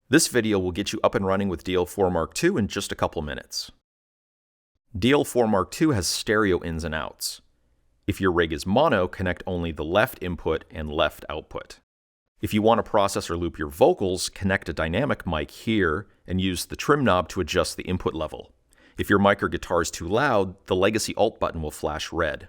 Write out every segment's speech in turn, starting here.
This video will get you up and running with DL4 Mark II in just a couple minutes. DL4 Mark II has stereo ins and outs. If your rig is mono, connect only the left input and left output. If you want to process or loop your vocals, connect a dynamic mic here and use the trim knob to adjust the input level. If your mic or guitar is too loud, the legacy Alt button will flash red.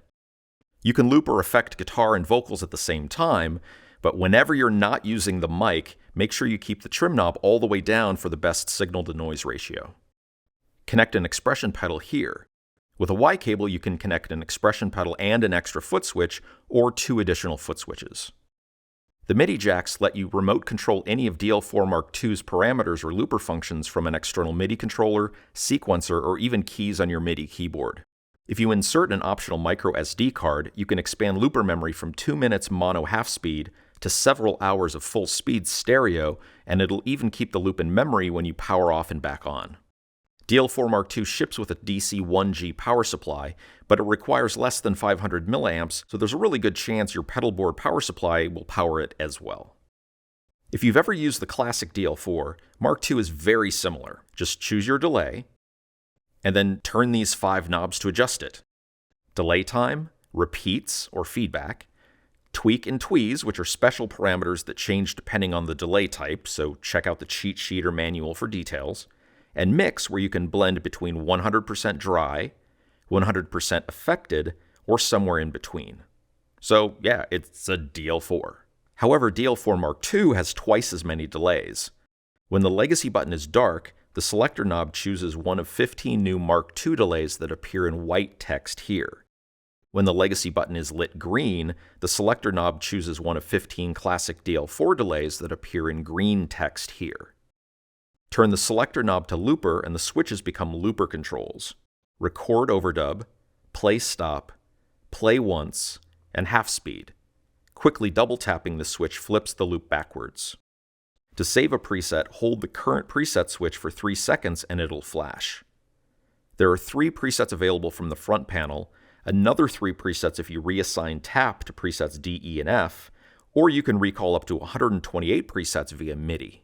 You can loop or affect guitar and vocals at the same time, but whenever you're not using the mic, make sure you keep the trim knob all the way down for the best signal-to-noise ratio. Connect an expression pedal here. With a Y cable, you can connect an expression pedal and an extra foot switch, or 2 additional foot switches. The MIDI jacks let you remote control any of DL4 Mark II's parameters or looper functions from an external MIDI controller, sequencer, or even keys on your MIDI keyboard. If you insert an optional micro SD card, you can expand looper memory from 2 minutes mono half speed to several hours of full speed stereo, and it'll even keep the loop in memory when you power off and back on. DL4 Mark II ships with a DC 1G power supply, but it requires less than 500 milliamps, so there's a really good chance your pedal board power supply will power it as well. If you've ever used the classic DL4, Mark II is very similar. Just choose your delay, and then turn these 5 knobs to adjust it. Delay time, repeats or feedback, tweak and tweeze, which are special parameters that change depending on the delay type, so check out the cheat sheet or manual for details, and mix, where you can blend between 100% dry, 100% affected, or somewhere in between. So yeah, it's a DL4. However, DL4 Mark II has twice as many delays. When the legacy button is dark, the selector knob chooses one of 15 new Mark II delays that appear in white text here. When the legacy button is lit green, the selector knob chooses one of 15 classic DL4 delays that appear in green text here. Turn the selector knob to looper and the switches become looper controls. Record overdub, play stop, play once, and half speed. Quickly double tapping the switch flips the loop backwards. To save a preset, hold the current preset switch for 3 seconds and it'll flash. There are 3 presets available from the front panel, another 3 presets if you reassign tap to presets D, E, and F, or you can recall up to 128 presets via MIDI.